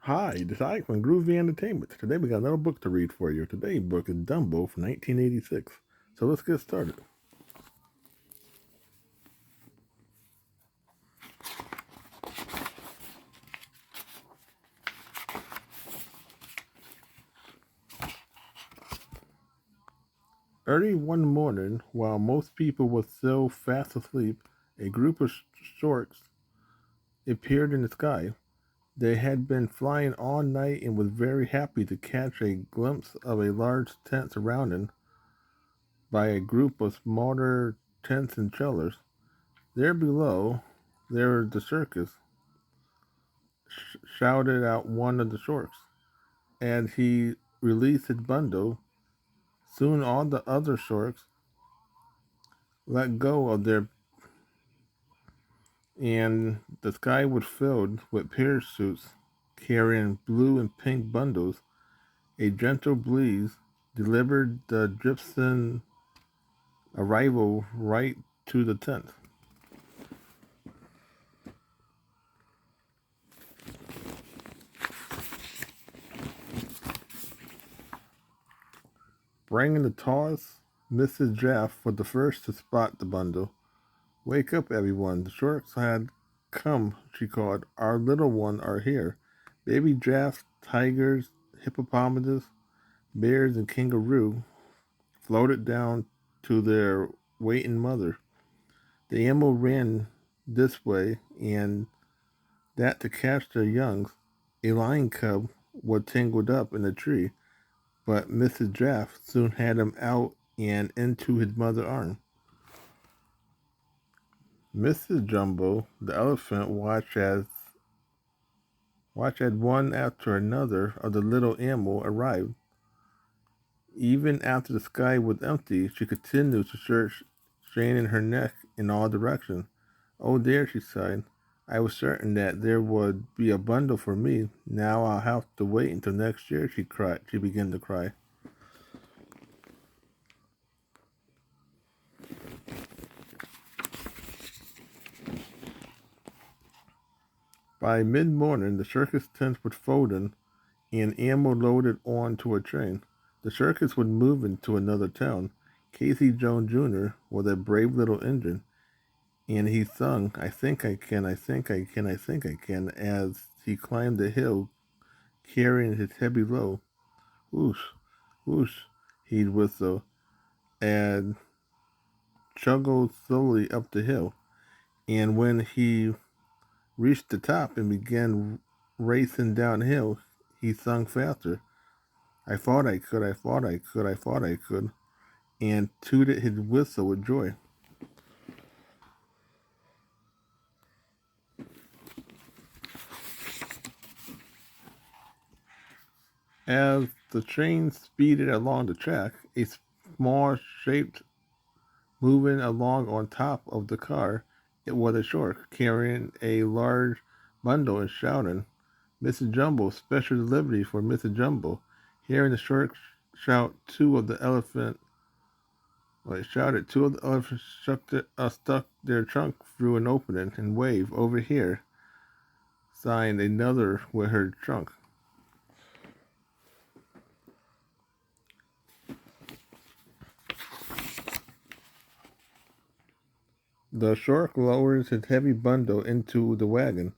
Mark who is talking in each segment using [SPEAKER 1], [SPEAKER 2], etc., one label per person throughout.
[SPEAKER 1] Hi, this is Ike from Groovy Entertainment. Today we got another book to read for you. Today's book is Dumbo from 1986. So let's get started. Early one morning, while most people were still fast asleep, a group of storks appeared in the sky. They had been flying all night and was very happy to catch a glimpse of a large tent surrounded by a group of smaller tents and cellars. There below, there was the circus, shouted out one of the storks, and he released his bundle. Soon all the other storks let go of their, and the sky was filled with parachutes carrying blue and pink bundles. A gentle breeze delivered the gypsum arrival right to the tent. Bringing the tallest, Mrs. Jaff was the first to spot the bundle. "Wake up, everyone. The sharks had come," she called. "Our little ones are here. Baby giraffes, tigers, hippopotamus, bears, and kangaroo floated down to their waiting mother. The animal ran this way and that to catch their youngs. A lion cub was tangled up in a tree, but Mrs. Jaff soon had him out and into his mother's arms. Mrs. Jumbo, the elephant, watched as one after another of the little animal arrived. Even after the sky was empty, she continued to search, straining her neck in all directions. "Oh dear," she sighed. "I was certain that there would be a bundle for me. Now I'll have to wait until next year," she cried. She began to cry. By mid-morning, the circus tent was folding and ammo loaded onto a train. The circus was moving to another town. Casey Jones Jr. was a brave little engine, and he sung, "I think I can, I think I can, I think I can," as he climbed the hill carrying his heavy load. "Whoosh, whoosh," he'd whistle, and chugged slowly up the hill. And when he reached the top and began racing downhill, he sung faster. "I thought I could, I thought I could, I thought I could," and tooted his whistle with joy. As the train speeded along the track, a small shaped moving along on top of the car, it was a shark carrying a large bundle and shouting, "Mrs. Jumbo, special delivery for Mrs. Jumbo." Hearing the shark shout, two of the elephants stuck their trunk through an opening and waved, "Over here," signed another with her trunk. The shark lowered his heavy bundle into the wagon.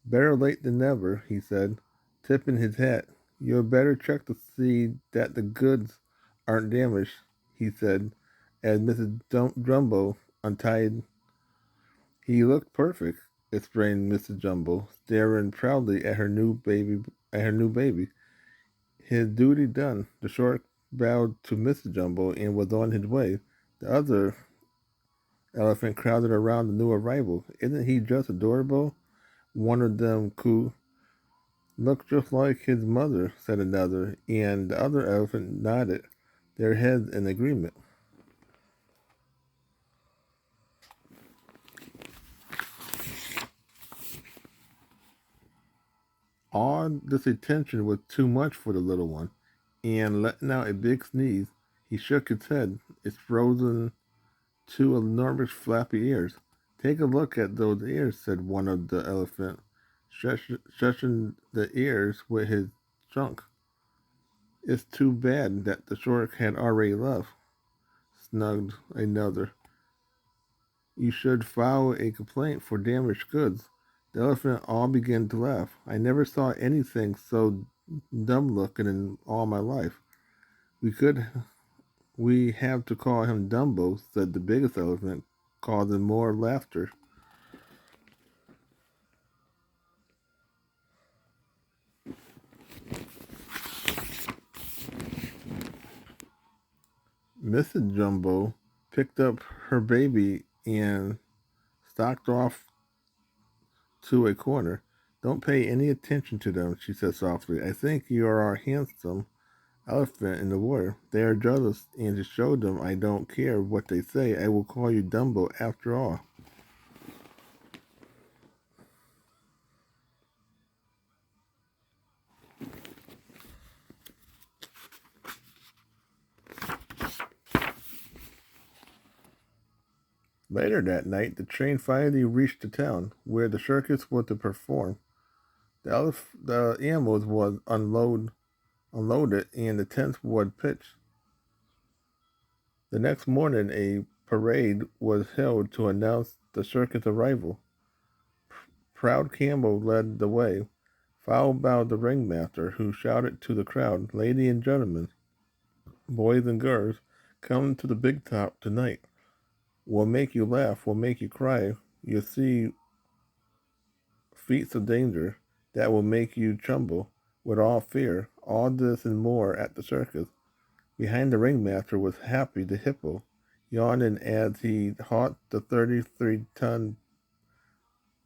[SPEAKER 1] "Better late than never," he said, tipping his hat. "You'd better check to see that the goods aren't damaged," he said, as Mrs. Jumbo untied. "He looked perfect," explained Mrs. Jumbo, staring proudly at her new baby. His duty done, the shark bowed to Mrs. Jumbo and was on his way. The other elephant crowded around the new arrival. "Isn't he just adorable?" one of them cooed. "Looks just like his mother," said another, and the other elephant nodded their heads in agreement. All this attention was too much for the little one, and letting out a big sneeze, he shook his head, exposing two enormous flappy ears. "Take a look at those ears," said one of the elephants, shushing the ears with his trunk. It's too bad that the shark had already left, snugged another. You should file a complaint for damaged goods. The elephant all began to laugh. I never saw anything so dumb looking in all my life. We could we have to call him Dumbo, said the biggest elephant, causing more laughter. Mrs. Jumbo picked up her baby and stalked off to a corner. Don't pay any attention to them, she said softly. I think you are our handsome elephant in the water. They are jealous, and to show them I don't care what they say, I will call you Dumbo after all. Later that night, the train finally reached the town where the circus was to perform. The animals was unloaded, and the tents was pitched. The next morning, a parade was held to announce the circus arrival. Proud Campbell led the way, followed by the ringmaster, who shouted to the crowd, "Ladies and gentlemen, boys and girls, come to the big top tonight. We'll make you laugh, we'll make you cry. You'll see feats of danger that will make you tremble with all fear. All this and more at the circus." Behind the ringmaster was Happy the Hippo, yawning as he hawked the 33-ton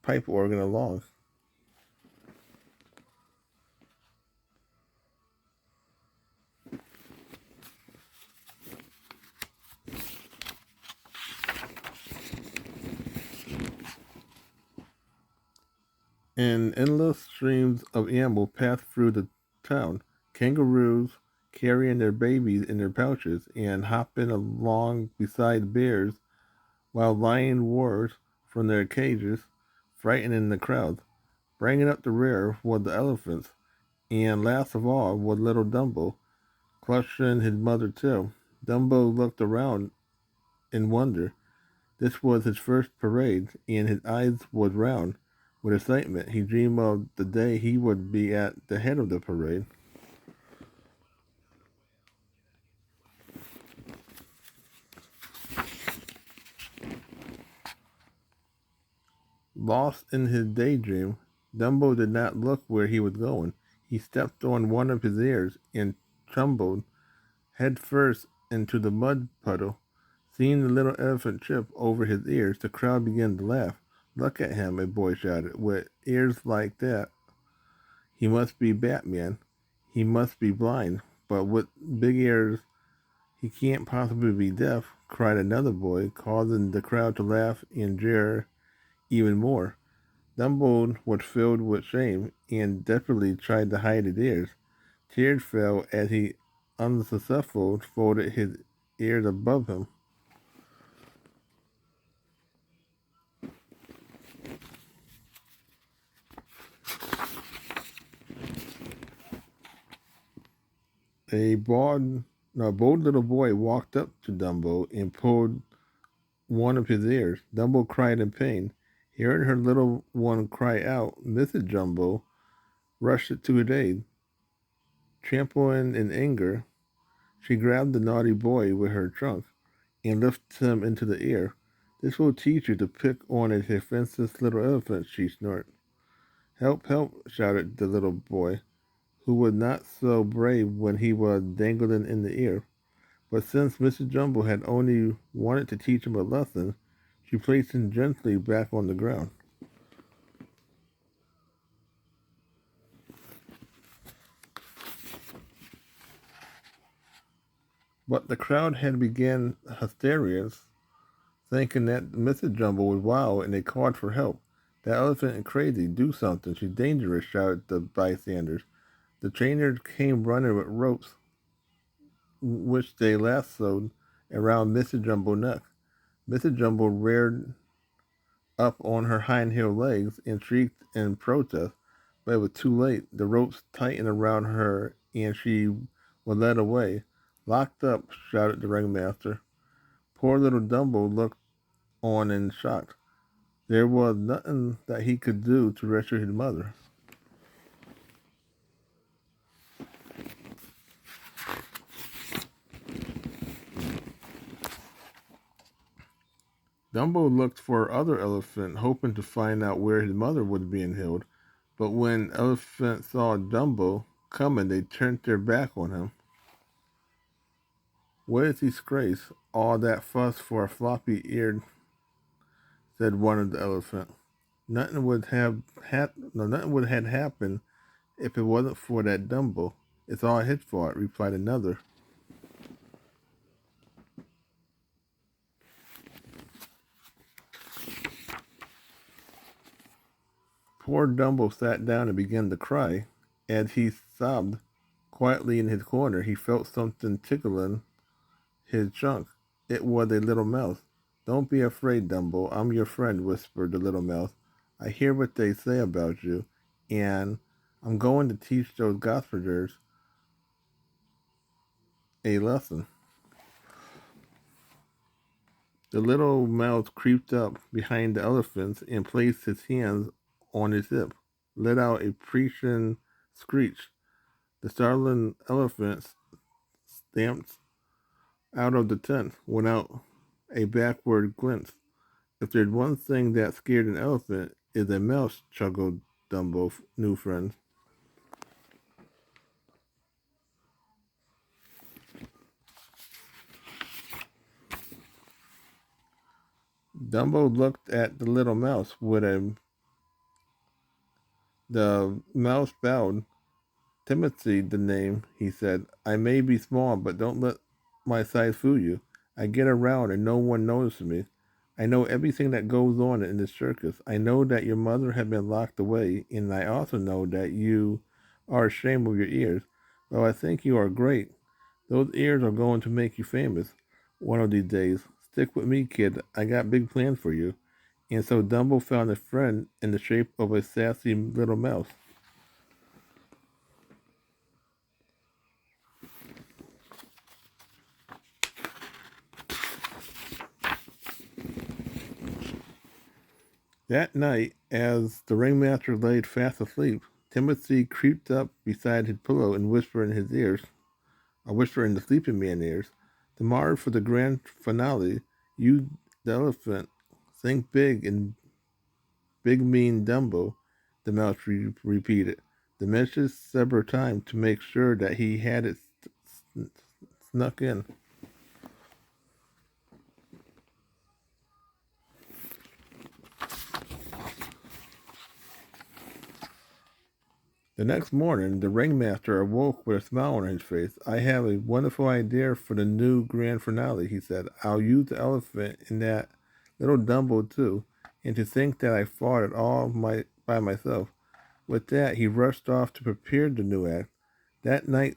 [SPEAKER 1] pipe organ along. And endless streams of animals passed through the town. Kangaroos carrying their babies in their pouches and hopping along beside bears, while lion roars from their cages, frightening the crowd. Bringing up the rear was the elephants, and last of all was little Dumbo, clutching his mother's tail. Dumbo looked around in wonder. This was his first parade, and his eyes was round with excitement. He dreamed of the day he would be at the head of the parade. Lost in his daydream, Dumbo did not look where he was going. He stepped on one of his ears and tumbled head first into the mud puddle. Seeing the little elephant trip over his ears, the crowd began to laugh. "Look at him," a boy shouted. "With ears like that, he must be Batman. He must be blind. But with big ears, he can't possibly be deaf," cried another boy, causing the crowd to laugh and jeer even more. Dumbo was filled with shame and desperately tried to hide his ears. Tears fell as he unsuccessfully folded his ears above him. A bold, no, bold little boy walked up to Dumbo and pulled one of his ears. Dumbo cried in pain. Hearing her little one cry out, Mrs. Jumbo rushed to his aid. Trampling in anger, she grabbed the naughty boy with her trunk and lifted him into the air. "This will teach you to pick on a defenseless little elephant," she snorted. "Help, help," shouted the little boy, who was not so brave when he was dangling in the air. But since Mrs. Jumbo had only wanted to teach him a lesson, she placed him gently back on the ground. But the crowd had begun hysteria, thinking that Mrs. Jumbo was wild, and they called for help. "That elephant is crazy. Do something. She's dangerous," shouted the bystanders. The trainers came running with ropes, which they lassoed around Mrs. Jumbo's neck. Mrs. Jumbo reared up on her hind legs and shrieked in protest. but it was too late. The ropes tightened around her, and she was led away. Locked up, shouted the ringmaster. Poor little Dumbo looked on in shock. There was nothing that he could do to rescue his mother. Dumbo looked for other elephant, hoping to find out where his mother was being held. But when elephants saw Dumbo coming, they turned their back on him. "What is disgrace? All that fuss for a floppy-eared," said one of the elephants. Nothing would have happened if it wasn't for that Dumbo. It's all his fault," replied another. Poor Dumbo sat down and began to cry. As he sobbed quietly in his corner, he felt something tickling his trunk. It was a little mouse. "Don't be afraid, Dumbo. I'm your friend," whispered the little mouse. "I hear what they say about you, and I'm going to teach those gossipers a lesson." The little mouse creeped up behind the elephant and placed his hands on his hip, let out a piercing screech. The startled elephant stamped out of the tent without a backward glance. "If there's one thing that scared an elephant, is a mouse," chuckled Dumbo's new friend. Dumbo looked at the little mouse with a. The mouse bowed. "Timothy, the name," he said. "I may be small, but don't let my size fool you. I get around and no one notices me. I know everything that goes on in this circus. I know that your mother has been locked away, and I also know that you are ashamed of your ears. Well, I think you are great. Those ears are going to make you famous one of these days. Stick with me, kid. I got big plans for you." And so Dumbo found a friend in the shape of a sassy little mouse. That night, as the ringmaster lay fast asleep, Timothy creeped up beside his pillow and whispered in his ears, a whisper in the sleeping man's ears, "Tomorrow for the grand finale, you, the elephant, think big and big mean Dumbo," the mouse repeated. The message several times to make sure that he had it snuck in. The next morning, the ringmaster awoke with a smile on his face. "I have a wonderful idea for the new grand finale," he said. "I'll use the elephant and that little Dumbo too, and to think that I fought it all by myself." With that, he rushed off to prepare the new act. That night,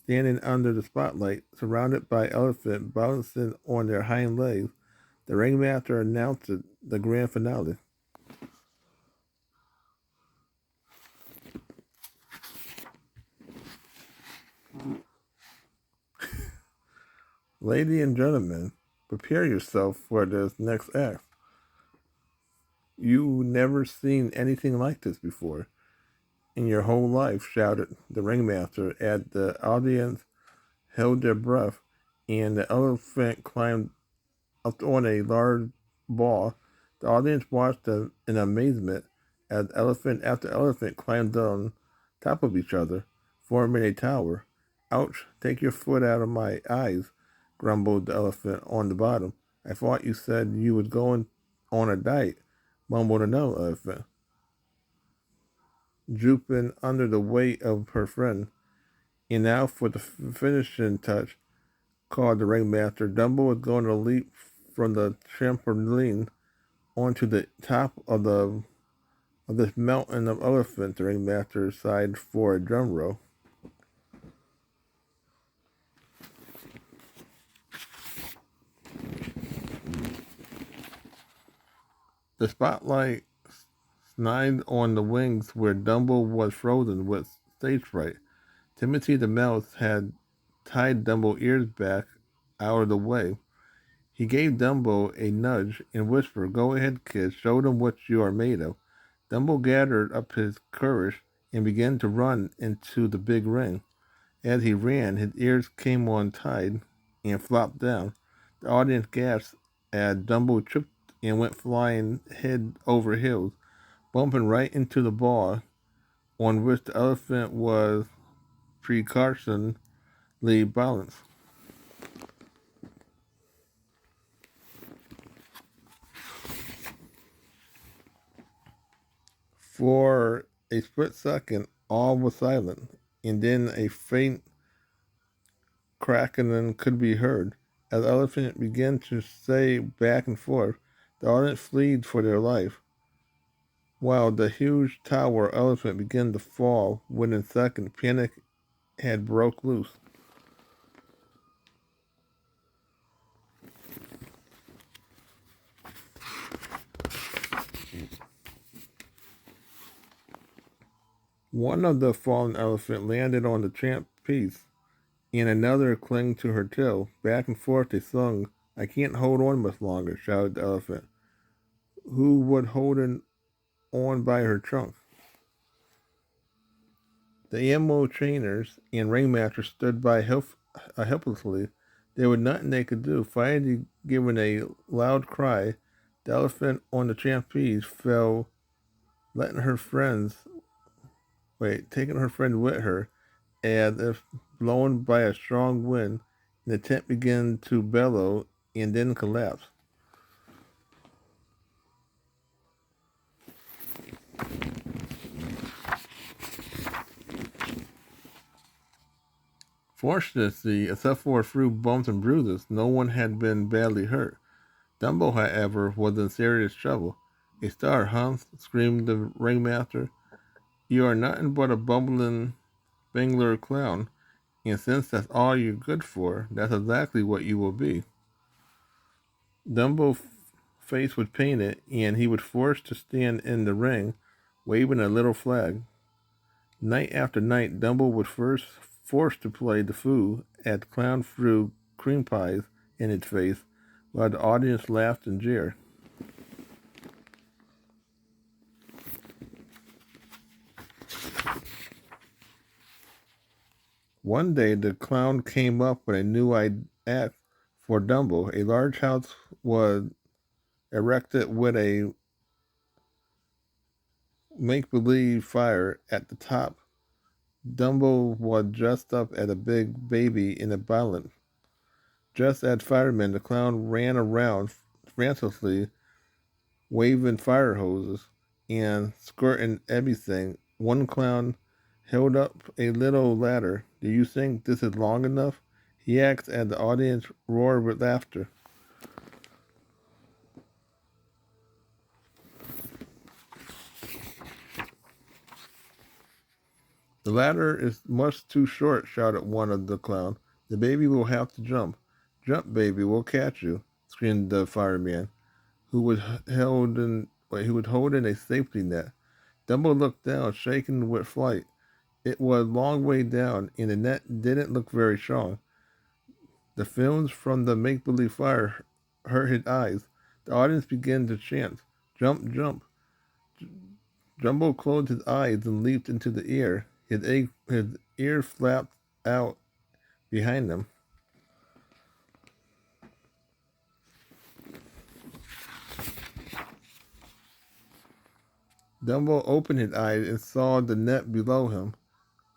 [SPEAKER 1] standing under the spotlight, surrounded by elephants balancing on their hind legs, the ringmaster announced the grand finale. "Ladies and gentlemen, prepare yourself for this next act. You never seen anything like this before in your whole life," shouted the ringmaster as the audience held their breath and the elephant climbed up on a large ball. The audience watched in amazement as elephant after elephant climbed on top of each other, forming a tower. "Ouch, take your foot out of my eyes," grumbled the elephant on the bottom. "I thought you said you was going on a diet," mumbled another elephant, drooping under the weight of her friend. "And now for the finishing touch," called the ringmaster. "Dumbo is going to leap from the trampoline onto the top of this mountain of elephants." The ringmaster sighed for a drum roll. The spotlight snide on the wings where Dumbo was frozen with stage fright. Timothy the mouse had tied Dumbo's ears back out of the way. He gave Dumbo a nudge and whispered, "Go ahead, kid, show them what you are made of." Dumbo gathered up his courage and began to run into the big ring. As he ran, his ears came untied and flopped down. The audience gasped as Dumbo tripped and went flying head over heels, bumping right into the bar on which the elephant was precariously balanced. For a split second, all was silent, and then a faint cracking could be heard. As the elephant began to sway back and forth, the audience fled for their life, while the huge tower elephant began to fall. Within seconds, panic had broke loose. One of the fallen elephant landed on the tramp piece, and another clung to her tail. Back and forth they sung. "I can't hold on much longer," shouted the elephant, who was holding on by her trunk. The animal trainers and ringmasters stood by helplessly. There was nothing they could do. Finally, giving a loud cry, the elephant on the trapeze fell, letting her friends taking her friend with her, as if blown by a strong wind. The tent began to bellow and then collapse. Fortunately, except for a few bumps and bruises, no one had been badly hurt. Dumbo, however, was in serious trouble. "A star, huh?" screamed the ringmaster. "You are nothing but a bumbling Bangler clown, and since that's all you're good for, that's exactly what you will be." Dumbo's face was painted, and he was forced to stand in the ring, waving a little flag. Night after night, Dumbo was first forced to play the fool as the clown threw cream pies in his face, while the audience laughed and jeered. One day, the clown came up with a new act for Dumbo. A large house was erected with a make-believe fire at the top. Dumbo was dressed up as a big baby in a bonnet. Just as firemen, the clown ran around frantically, waving fire hoses and squirting everything. One clown held up a little ladder. "Do you think this is long enough?" he asked as the audience roared with laughter. "The ladder is much too short," shouted one of the clowns. "The baby will have to jump." "Jump, baby, we'll catch you," screamed the fireman, who was holding a safety net. Dumbo looked down, shaking with fright. It was a long way down, and the net didn't look very strong. The fumes from the make-believe fire hurt his eyes. The audience began to chant, "Jump, jump." Dumbo closed his eyes and leaped into the air. His ears flapped out behind him. Dumbo opened his eyes and saw the net below him,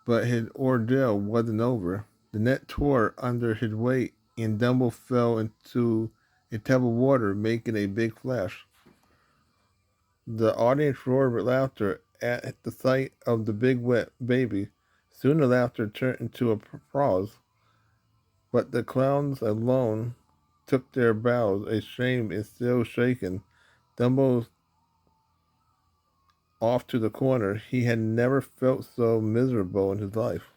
[SPEAKER 1] but his ordeal wasn't over. The net tore under his weight, and Dumbo fell into a tub of water, making a big splash. The audience roared with laughter at the sight of the big wet baby. Soon the laughter turned into applause, but the clowns alone took their bows, ashamed and still shaken. Dumbo off to the corner. He had never felt so miserable in his life.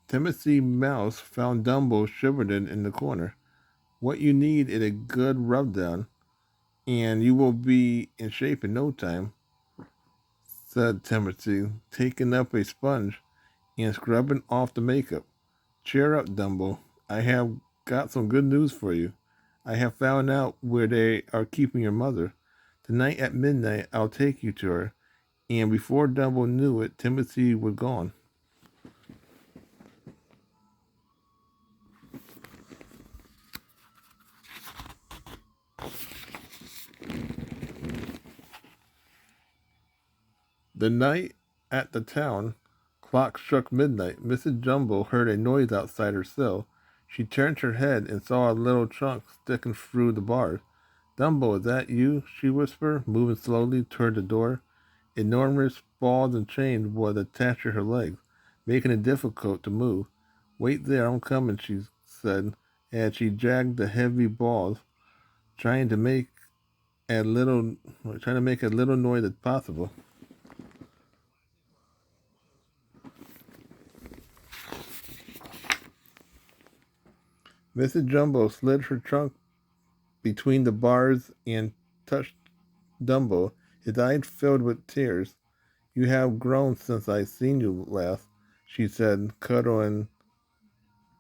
[SPEAKER 1] Timothy Mouse found Dumbo shivering in the corner. What you need is a good rub down, and you will be in shape in no time, said Timothy, taking up a sponge and scrubbing off the makeup. Cheer up, Dumbo. I have got some good news for you. I have found out where they are keeping your mother. Tonight at midnight, I'll take you to her. And before Dumbo knew it, Timothy was gone. The night at the town clock struck midnight. Mrs. Jumbo heard a noise outside her cell. She turned her head and saw a little trunk sticking through the bars. Dumbo, is that you? She whispered, moving slowly toward the door. Enormous balls and chains was attached to her legs, making it difficult to move. Wait there, I'm coming, she said, as she dragged the heavy balls, trying to make as little noise as possible. Mrs. Jumbo slid her trunk between the bars and touched Dumbo. His eyes filled with tears. You have grown since I seen you last, she said, cradling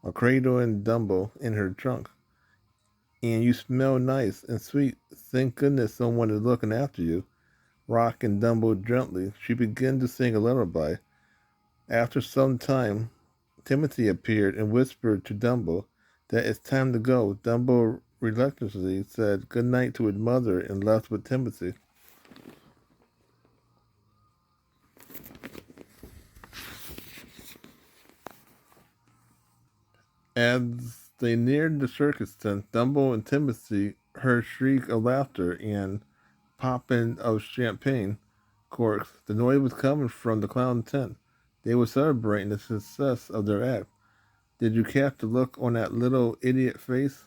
[SPEAKER 1] Dumbo in her trunk. And you smell nice and sweet. Thank goodness someone is looking after you. Rocking Dumbo gently, she began to sing a lullaby. After some time, Timothy appeared and whispered to Dumbo that it's time to go. Dumbo reluctantly said good night to his mother and left with Timothy. As they neared the circus tent, Dumbo and Timothy heard shrieks of laughter and popping of champagne corks. The noise was coming from the clown tent. They were celebrating the success of their act. Did you catch the look on that little idiot face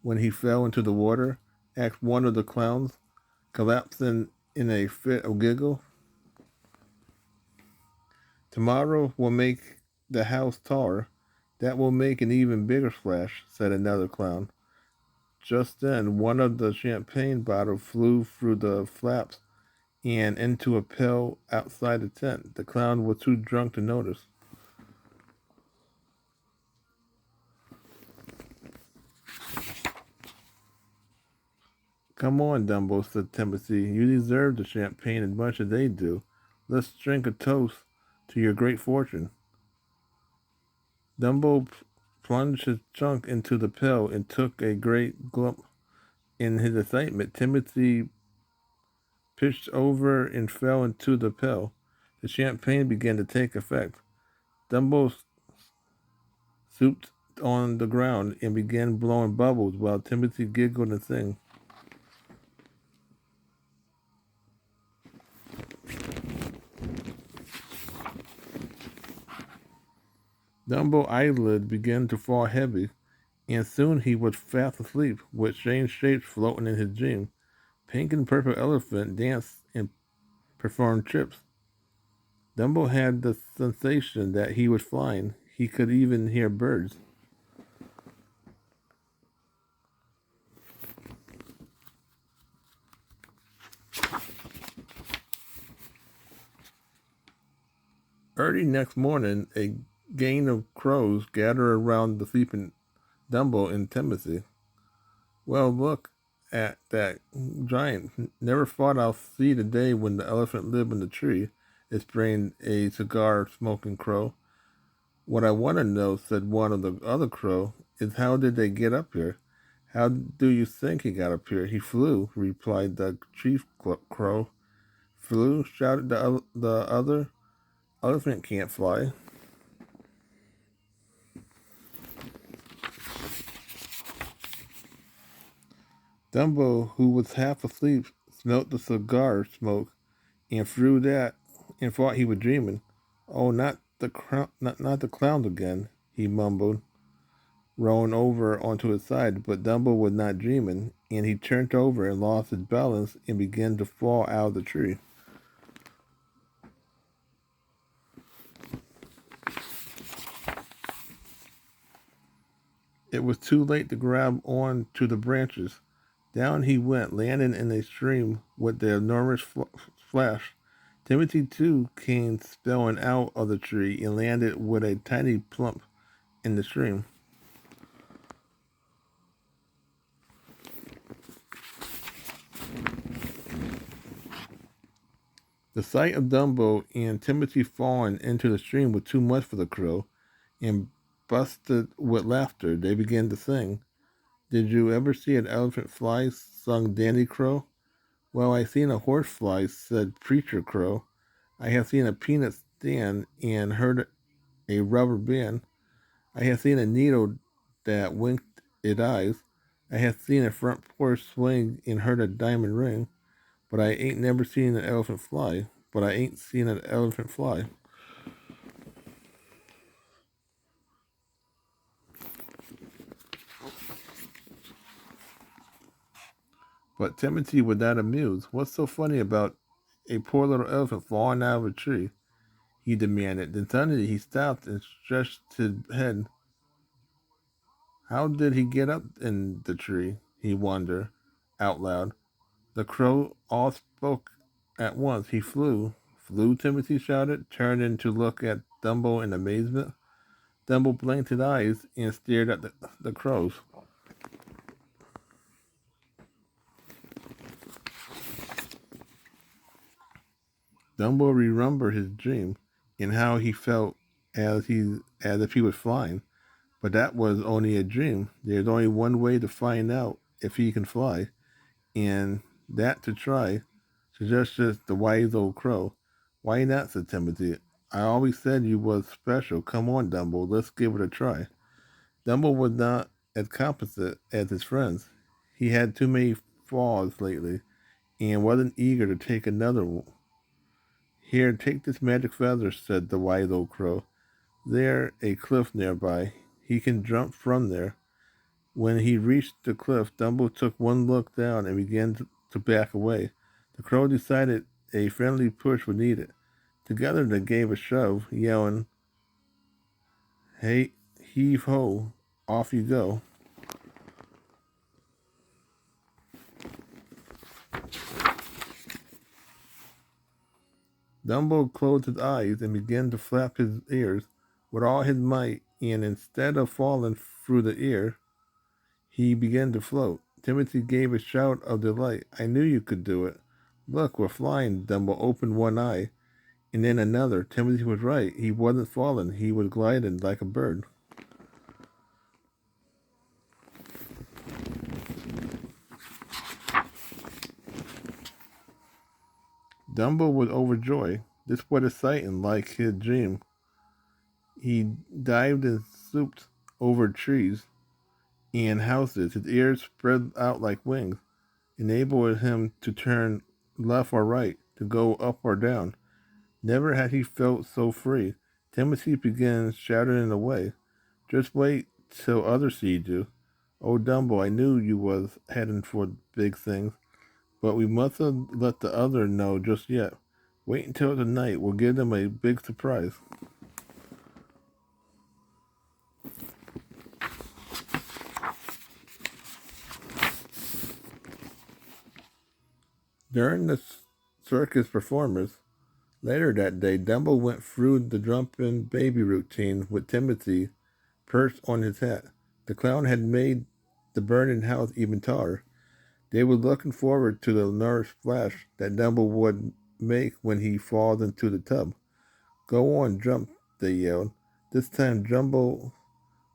[SPEAKER 1] when he fell into the water? Asked one of the clowns, collapsing in a fit of giggle. Tomorrow will make the house taller. That will make an even bigger splash, said another clown. Just then, one of the champagne bottles flew through the flaps and into a pail outside the tent. The clown was too drunk to notice. Come on, Dumbo, said Timothy. You deserve the champagne as much as they do. Let's drink a toast to your great fortune. Dumbo plunged his trunk into the pail and took a great gulp. In his excitement, Timothy pitched over and fell into the pail. The champagne began to take effect. Dumbo stooped on the ground and began blowing bubbles while Timothy giggled and sang. Dumbo's eyelids began to fall heavy, and soon he was fast asleep, with strange shapes floating in his dream. Pink and purple elephant danced and performed trips. Dumbo had the sensation that he was flying. He could even hear birds. Early next morning, a gang of crows gathered around the sleeping Dumbo and Timothy. Well, look at that giant. Never thought I'll see the day when the elephant lived in the tree, explained a cigar-smoking crow. What I want to know, said one of the other crow, is how did they get up here? How do you think he got up here? He flew, replied the chief crow. Flew? Shouted the other. Elephant can't fly. Dumbo, who was half asleep, smelt the cigar smoke and threw that and thought he was dreaming. Oh, not the clown again, he mumbled, rolling over onto his side. But Dumbo was not dreaming, and he turned over and lost his balance and began to fall out of the tree. It was too late to grab on to the branches. Down he went, landing in a stream with the enormous splash. Timothy too came spilling out of the tree and landed with a tiny plump in the stream. The sight of Dumbo and Timothy falling into the stream was too much for the crow, and busted with laughter, they began to sing. Did you ever see an elephant fly? Sung Danny Crow. Well, I seen a horse fly, said Preacher Crow. I have seen a peanut stand and heard a rubber band. I have seen a needle that winked its eyes. I have seen a front porch swing and heard a diamond ring. But I ain't never seen an elephant fly. But I ain't seen an elephant fly. But Timothy was not amused. What's so funny about a poor little elephant falling out of a tree? He demanded. Then suddenly he stopped and stretched his head. How did he get up in the tree? He wondered out loud. The crow all spoke at once. He flew. Flew, Timothy shouted, turning to look at Dumbo in amazement. Dumbo blinked his eyes and stared at the crows. Dumbo remembered his dream and how he felt as if he was flying. But that was only a dream. There's only one way to find out if he can fly, and that to try, suggested the wise old crow. Why not, said Timothy. I always said you was special. Come on, Dumbo, let's give it a try. Dumbo was not as competent as his friends. He had too many falls lately, and wasn't eager to take another one. Here, take this magic feather, said the wise old crow. There, a cliff nearby. He can jump from there. When he reached the cliff, Dumbo took one look down and began to back away. The crow decided a friendly push was needed. Together they gave a shove, yelling, Hey, heave ho, off you go. Dumbo closed his eyes and began to flap his ears with all his might, and instead of falling through the air, he began to float. Timothy gave a shout of delight. I knew you could do it. Look, we're flying. Dumbo opened one eye and then another. Timothy was right. He wasn't falling. He was gliding like a bird. Dumbo was overjoyed. This was exciting, like his dream. He dived and swooped over trees and houses. His ears spread out like wings, enabling him to turn left or right, to go up or down. Never had he felt so free. Timothy began shouting away. Just wait till others see you. Oh, Dumbo, I knew you was heading for big things, but we mustn't let the other know just yet. Wait until tonight. We'll give them a big surprise. During the circus performance, later that day, Dumbo went through the jumping baby routine with Timothy perched on his hat. The clown had made the burning house even taller. They were looking forward to the nerve splash that Dumbo would make when he falls into the tub. Go on, jump, they yelled. This time Dumbo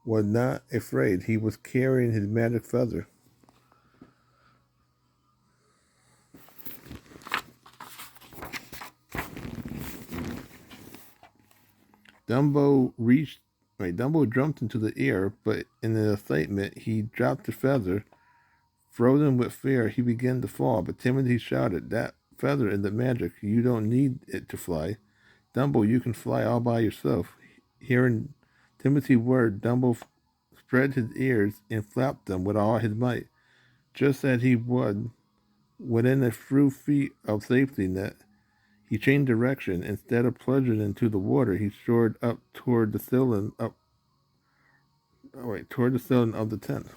[SPEAKER 1] was not afraid. He was carrying his magic feather. Dumbo jumped into the air, but in the excitement he dropped the feather. Frozen with fear, he began to fall, but Timothy shouted, That feather is the magic. You don't need it to fly. Dumbo, you can fly all by yourself. Hearing Timothy's word, Dumbo spread his ears and flapped them with all his might, just as he would within a few feet of safety net. He changed direction. Instead of plunging into the water, he soared up toward the ceiling, up toward the ceiling of the tent.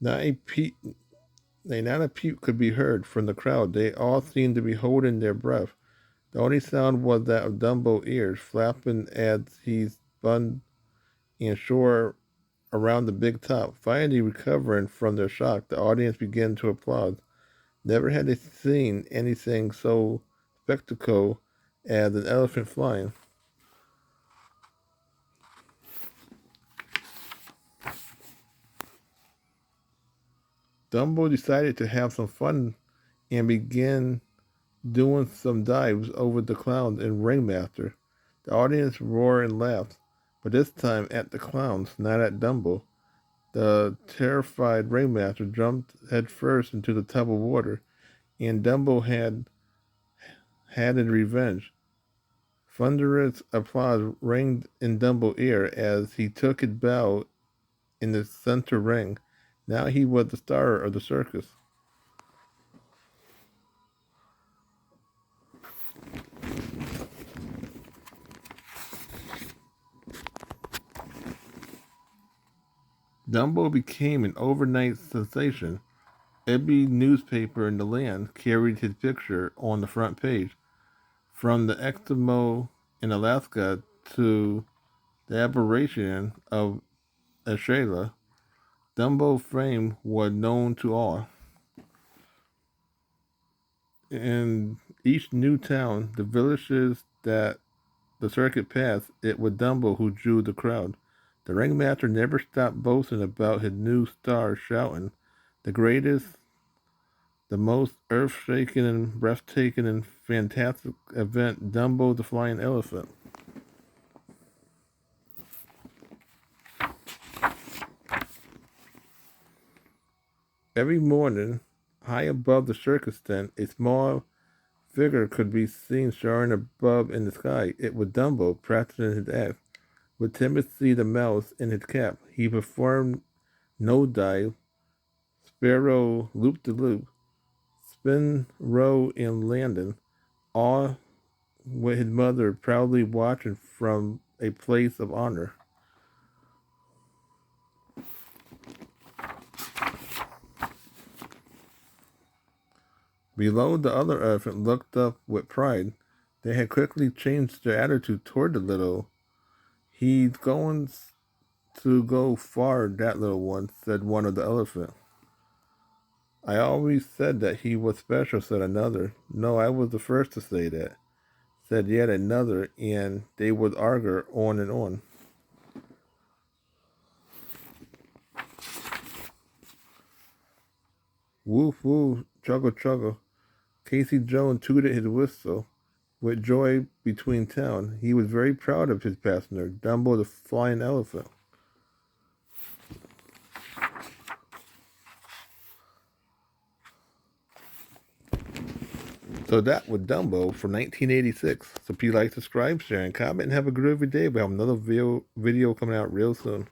[SPEAKER 1] Not a peep, not a peep could be heard from the crowd. They all seemed to be holding their breath. The only sound was that of Dumbo's ears flapping as he spun and shore around the big top. Finally recovering from their shock, the audience began to applaud. Never had they seen anything so spectacular as an elephant flying. Dumbo decided to have some fun and began doing some dives over the clowns and Ringmaster. The audience roared and laughed, but this time at the clowns, not at Dumbo. The terrified Ringmaster jumped headfirst into the tub of water, and Dumbo had his revenge. Thunderous applause rang in Dumbo's ear as he took his bow in the center ring. Now he was the star of the circus. Dumbo became an overnight sensation. Every newspaper in the land carried his picture on the front page. From the Eskimo in Alaska to the aberration of Australia, Dumbo's fame was known to all. In each new town, the villages that the circuit passed, it was Dumbo who drew the crowd. The ringmaster never stopped boasting about his new star, shouting, "The greatest, the most earth-shaking and breathtaking and fantastic event, Dumbo the Flying Elephant." Every morning, high above the circus tent, a small figure could be seen soaring above in the sky. It was Dumbo, practicing his act. With Timothy the mouse in his cap, he performed no dive, sparrow loop-de-loop, spin, row, and landing, all with his mother proudly watching from a place of honor. Below, the other elephant looked up with pride. They had quickly changed their attitude toward the little. "He's going to go far, that little one," said one of the elephants. "I always said that he was special," said another. "No, I was the first to say that," said yet another, and they would argue on and on. Woof, woof, chuggle, chuggle. Casey Jones tooted his whistle with joy between town. He was very proud of his passenger, Dumbo the Flying Elephant. So that was Dumbo from 1986. So please like, subscribe, share, and comment, and have a groovy day. We have another video coming out real soon.